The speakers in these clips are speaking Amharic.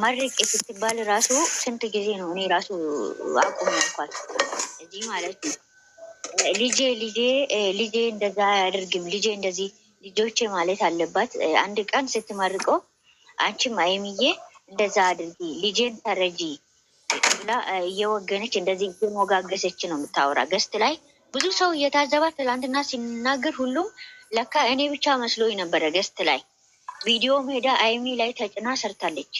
መርቅ ስትባል ራሱ ስንት ጊዜ ነው እኔ ራሱ አቁም ያልኳት እዚህ ማለት ነው። ልጄ እንደዛ አያደርግም፣ ልጄ እንደዚህ ልጆቼ ማለት አለባት። አንድ ቀን ስትመርቀው አንቺም አይምዬ እንደዛ አድርጊ ልጄን ተረጂ ብላ እየወገነች እንደዚህ እየሞጋገሰች ነው የምታወራ። ገስት ላይ ብዙ ሰው እየታዘባት ትላንትና ሲናገር ሁሉም ለካ እኔ ብቻ መስሎኝ ነበረ። ገስት ላይ ቪዲዮም ሄዳ አይሚ ላይ ተጭና ሰርታለች፣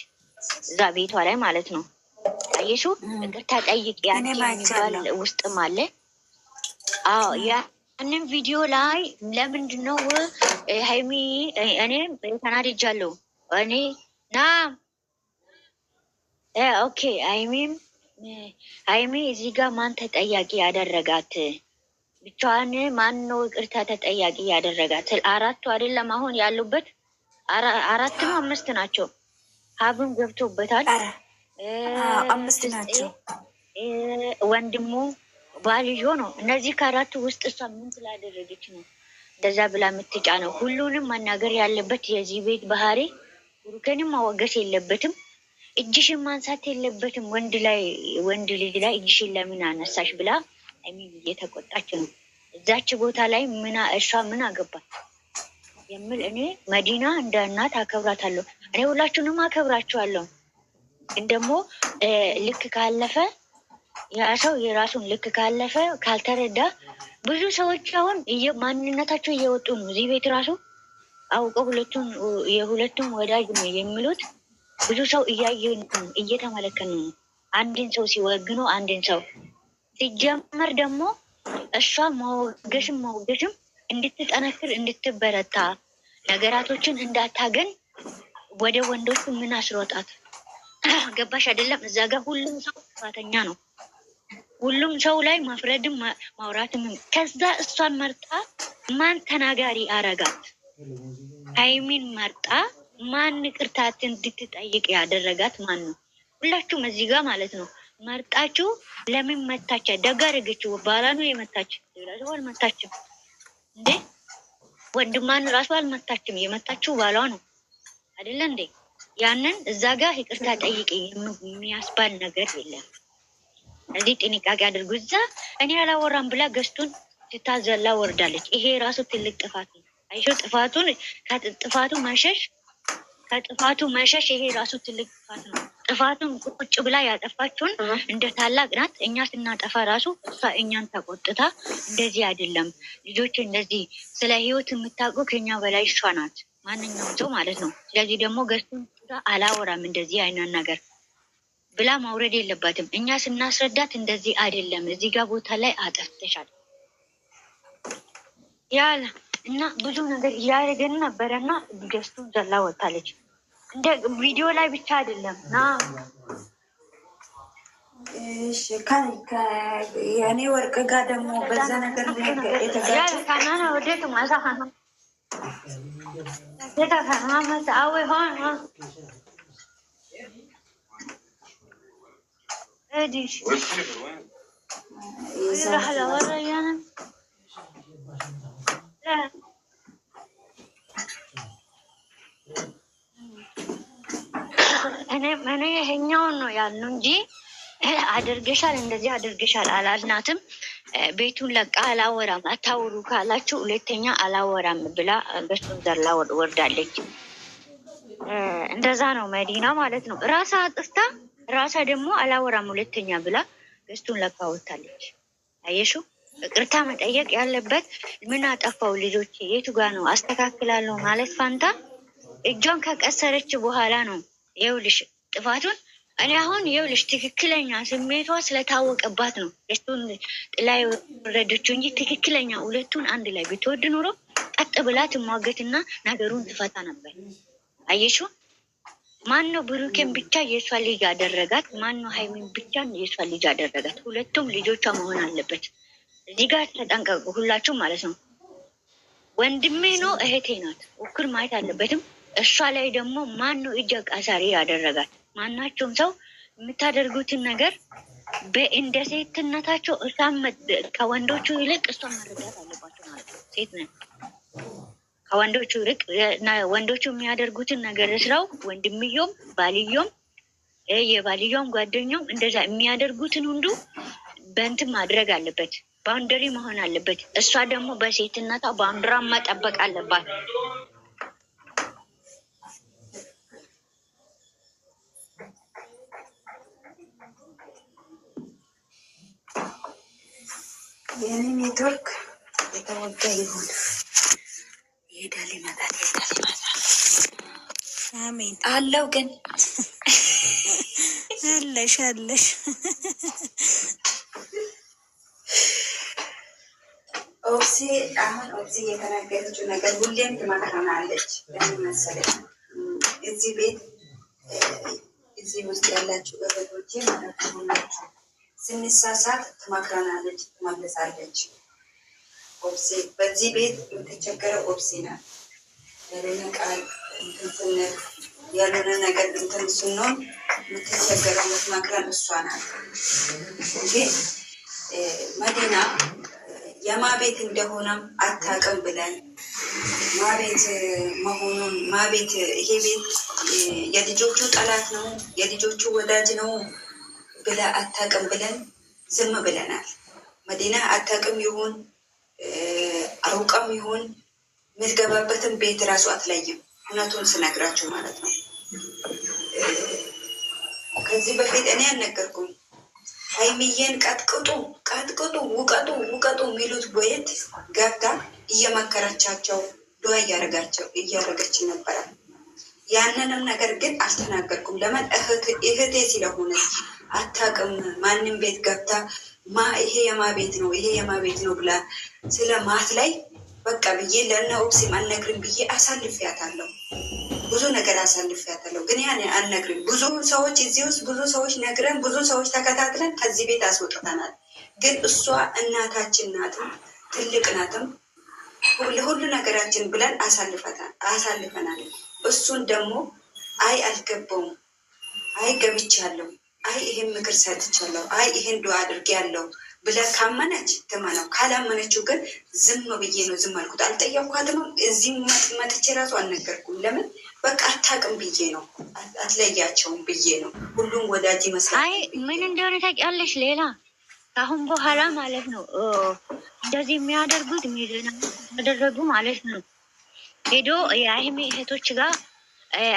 እዛ ቤቷ ላይ ማለት ነው። አየሹ ይቅርታ ጠይቅ ያንቺ የሚባል ውስጥም አለ። አዎ ያንን ቪዲዮ ላይ ለምንድን ነው ሀይሚ እኔም ተናድጃለሁ እኔ ና ኦኬ ሀይሚ እዚህ ጋር ማን ተጠያቂ ያደረጋት? ብቻዋን ማን ነው ይቅርታ ተጠያቂ ያደረጋት? አራቱ አይደለም አሁን ያሉበት አራት ነው አምስት ናቸው። ሀብም ገብቶበታል። አምስት ናቸው። ወንድሙ ባልዮ ነው። እነዚህ ከአራቱ ውስጥ እሷ ምን ስላደረገች ነው እንደዛ ብላ የምትጫ ነው? ሁሉንም መናገር ያለበት የዚህ ቤት ባህሪ። ብሩኬንም ማወገስ የለበትም፣ እጅሽን ማንሳት የለበትም። ወንድ ልጅ ላይ እጅሽን ለምን አነሳሽ ብላ አይሚን እየተቆጣች ነው። እዛች ቦታ ላይ እሷ ምን አገባት የምል እኔ መዲና እንደ እናት አከብራታለሁ። እኔ ሁላችሁንም አከብራችኋለሁ። ግን ደግሞ ልክ ካለፈ ያ ሰው የራሱን ልክ ካለፈ ካልተረዳ ብዙ ሰዎች አሁን ማንነታቸው እየወጡ ነው። እዚህ ቤት ራሱ አውቀው የሁለቱም ወዳጅ ነው የሚሉት ብዙ ሰው እያየን እየተመለከን ነው። አንድን ሰው ሲወግኑ አንድን ሰው ሲጀመር ደግሞ እሷ መወገሽም እንድትጠነክር እንድትበረታ ነገራቶችን እንዳታገን ወደ ወንዶቹ ምን አስሮጣት? ገባሽ አይደለም? እዛ ጋር ሁሉም ሰው ጥፋተኛ ነው። ሁሉም ሰው ላይ ማፍረድም ማውራትም። ከዛ እሷን መርጣ ማን ተናጋሪ አረጋት? ሀይሚን መርጣ ማን ቅርታት እንድትጠይቅ ያደረጋት ማን ነው? ሁላችሁም እዚህ ጋር ማለት ነው መርጣችሁ ለምን መታች? ደጋ አደረገችው። ባላ ነው የመታች፣ ሌላ ሰው አልመታችም እንዴ? ወንድማን ራሱ አልመታችም። የመታችው ባሏ ነው አይደለ እንዴ? ያንን እዛ ጋር ይቅርታ ጠይቅ የሚያስባል ነገር የለም። እዚህ ጥንቃቄ አድርጉ። እዛ እኔ አላወራም ብላ ገስቱን ስታዘላ ወርዳለች። ይሄ ራሱ ትልቅ ጥፋት ነው። አይሾ ከጥፋቱ መሸሽ ይሄ ራሱ ትልቅ ጥፋት ነው። ጥፋቱን ቁጭ ብላ ያጠፋችውን እንደ ታላቅ ናት። እኛ ስናጠፋ ራሱ እሷ እኛን ተቆጥታ እንደዚህ አይደለም ልጆች እንደዚህ ስለ ህይወት የምታውቁ ከኛ በላይ እሷ ናት፣ ማንኛውም ሰው ማለት ነው። ስለዚህ ደግሞ ገስቱን አላወራም እንደዚህ አይነት ነገር ብላ ማውረድ የለባትም። እኛ ስናስረዳት እንደዚህ አይደለም እዚህ ጋር ቦታ ላይ አጠፍተሻል ያለ እና ብዙ ነገር እያደረገን ነበረና ገስቱን ዘላ ወጣለች። እንደ ቪዲዮ ላይ ብቻ አይደለም ና የእኔ ወርቅ ጋር ደግሞ በዛ ነገር የተጋጨ ወዴት ማሳሀ اديش رحلة ورا انا لا እኔ ይሄኛውን ነው ያልነው እንጂ አድርገሻል እንደዚህ አድርገሻል አላልናትም። ቤቱን ለቃ አላወራም አታውሩ ካላችሁ ሁለተኛ አላወራም ብላ ገስቱን ዘላ ወርዳለች። እንደዛ ነው መዲና ማለት ነው። ራሳ አጥፍታ ራሳ ደግሞ አላወራም ሁለተኛ ብላ ገስቱን ለቃ ወጣለች። አየሹ ይቅርታ መጠየቅ ያለበት ምን አጠፋው ልጆች የቱ ጋ ነው አስተካክላለሁ ማለት ፋንታ እጇን ከቀሰረች በኋላ ነው። ይኸውልሽ ጥፋቱን እኔ አሁን ይኸውልሽ ትክክለኛ ስሜቷ ስለታወቀባት ነው ገስቱን ጥላ ወረደችው እንጂ ትክክለኛ ሁለቱን አንድ ላይ ብትወድ ኑሮ ቀጥ ብላ ትሟገትና ነገሩን ትፈታ ነበር። አየሹ ማን ነው ብሩኬን ብቻ የሷ ልጅ አደረጋት? ማን ነው ሀይሚን ብቻ የሷ ልጅ አደረጋት? ሁለቱም ልጆቿ መሆን አለበት። እዚህ ጋር ተጠንቀቁ ሁላችሁም ማለት ነው። ወንድሜ ነው እህቴ ናት እኩል ማየት አለበትም። እሷ ላይ ደግሞ ማን ነው እጅ አቃሳሪ ያደረጋት? ማናቸውም ሰው የምታደርጉትን ነገር በእንደ ሴትነታቸው እሷ ከወንዶቹ ይልቅ እሷ መረዳት አለባቸው ማለት ነው። ሴት ነን ከወንዶቹ ርቅ። ወንዶቹ የሚያደርጉትን ነገር ስራው ወንድምዮም ባልዮም የባልዮም ጓደኛውም እንደዛ የሚያደርጉትን ሁሉ በእንትን ማድረግ አለበት። ባውንደሪ መሆን አለበት። እሷ ደግሞ በሴትነቷ ባውንደራን መጠበቅ አለባት። የኔ ኔትወርክ የተወጋ ይሁን ይሄዳል ይመጣል አሜን አለው ግን አለሽ ኦብሲ አሁን ኦብሲ የተናገረችው ነገር ሁሌም ትመክረናለች። ለምን መሰለኝ እዚህ ቤት እዚህ ውስጥ ያላችሁ እህቶቼ ማለት ነው ስንሳሳት ትመክረናለች፣ ትመልሳለች። ኦብሲ በዚህ ቤት የምትቸገረው ኦብሲ ናት። ያለነ ቃል እንትን ስንል ያለነ ነገር እንትን ስንሆን የምትቸገረው የምትመክረን እሷ ናት። ግን መዲና የማቤት እንደሆነም አታውቅም ብለን ማቤት መሆኑን ማቤት ይሄ ቤት የልጆቹ ጠላት ነው የልጆቹ ወዳጅ ነው ብላ አታውቅም ብለን ዝም ብለናል። መዲና አታውቅም ይሁን አውቀም ይሁን የምትገባበትን ቤት እራሱ አትለይም። እውነቱን ስነግራችሁ ማለት ነው። ከዚህ በፊት እኔ አልነገርኩም። ሀይሚዬን ቀጥቅጡ ውቀጡ የሚሉት ቦየት ገብታ እየመከረቻቸው ዱዓ እያረገች ነበረ። ያንንም ነገር ግን አልተናገርኩም። ለምን እህቴ ስለሆነች አታውቅም። ማንም ቤት ገብታ ይሄ የማ ቤት ነው ይሄ የማ ቤት ነው ብላ ስለማት ላይ በቃ ብዬ ለእነ ኦብሲም አልነግርም ብዬ አሳልፊያታለሁ። ብዙ ነገር አሳልፊያታለሁ። ግን ያን አልነግርም። ብዙ ሰዎች እዚህ ውስጥ ብዙ ሰዎች ነግረን ብዙ ሰዎች ተከታትለን ከዚህ ቤት አስወጥተናል። ግን እሷ እናታችን ናትም ትልቅ ናትም ሁሉ ነገራችን ብለን አሳልፈናል። እሱን ደግሞ አይ አልገባውም፣ አይ ገብቻለሁ፣ አይ ይሄን ምክር ሰጥቻለሁ፣ አይ ይሄን ዱዓ አድርጌያለሁ ብለ ካመነች ትመነው። ካላመነችው ግን ዝም ብዬ ነው ዝም አልኩት። አልጠየኳትም። እዚህ መጥቼ ራሱ አልነገርኩም። ለምን በቃ አታውቅም ብዬ ነው፣ አትለያቸውም ብዬ ነው። ሁሉም ወዳጅ ይመስላል። አይ ምን እንደሆነ ታውቂያለሽ? ሌላ ከአሁን በኋላ ማለት ነው እንደዚህ የሚያደርጉት ያደረጉ ማለት ነው ሄዶ የሀይሚ እህቶች ጋር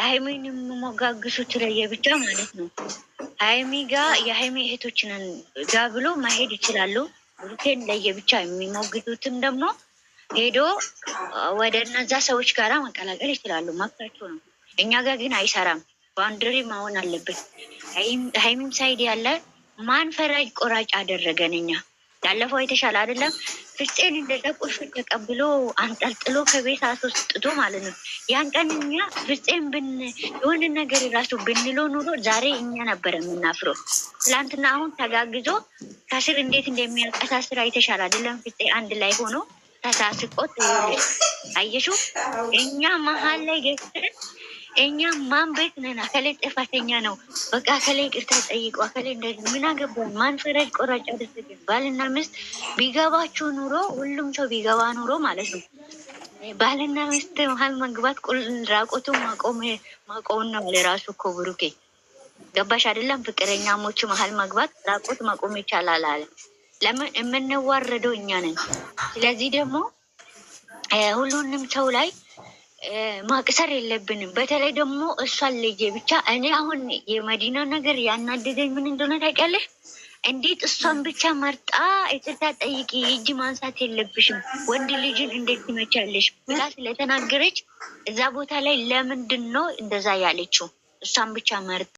ሀይሚን የሚሞጋግሱት ለየብቻ ማለት ነው ሀይሚ ጋር የሀይሚ እህቶች ነን ጋ ብሎ መሄድ ይችላሉ። ብሩኬን ለየብቻ የሚሞግቱትም ደግሞ ሄዶ ወደ እነዛ ሰዎች ጋራ መቀላቀል ይችላሉ። መብታቸው ነው። እኛ ጋር ግን አይሰራም። ባውንደሪ መሆን አለበት። ሀይሚም ሳይድ ያለ ማን ፈራጅ ቆራጭ አደረገን? እኛ ያለፈው የተሻለ አይደለም። ፍፄን እንደዛ ቁልፍ ተቀብሎ አንጠልጥሎ ከቤት አስወጥቶ ማለት ነው። ያን ቀን እኛ ፍፄን የሆነ ነገር ራሱ ብንሎ ኑሮ ዛሬ እኛ ነበረ የምናፍረው። ትላንትና አሁን ተጋግዞ ከስር እንዴት እንደሚያንቀሳስር አይተሻል አይደለም? ፍፄ አንድ ላይ ሆኖ ተሳስቆት አየሹ። እኛ መሀል ላይ ገብተን እኛ ማን ቤት ነን? አከላይ ጥፋተኛ ነው በቃ አከላይ ይቅርታ ጠይቁ፣ አከላይ እንደዚህ ምን አገባን? ማን ፈረጅ ቆራጭ አደረገን? ባልና ሚስት ቢገባችሁ ኑሮ ሁሉም ሰው ቢገባ ኑሮ ማለት ነው ባልና ሚስት መሀል መግባት ራቆቱ ማቆም ነው ለራሱ እኮ ብሩኬ ገባሽ አይደለም? ፍቅረኛሞች መሀል መግባት ራቆት ማቆም ይቻላል አለ። ለምን የምንዋረደው እኛ ነን። ስለዚህ ደግሞ ሁሉንም ሰው ላይ ማቅሰር የለብንም። በተለይ ደግሞ እሷን ልጄ ብቻ እኔ አሁን የመዲና ነገር ያናደደኝ ምን እንደሆነ ታውቂያለሽ? እንዴት እሷን ብቻ መርጣ ይቅርታ ጠይቂ እጅ ማንሳት የለብሽም ወንድ ልጅን እንዴት ትመቻለሽ ብላ ስለተናገረች እዛ ቦታ ላይ ለምንድን ነው እንደዛ ያለችው? እሷን ብቻ መርጣ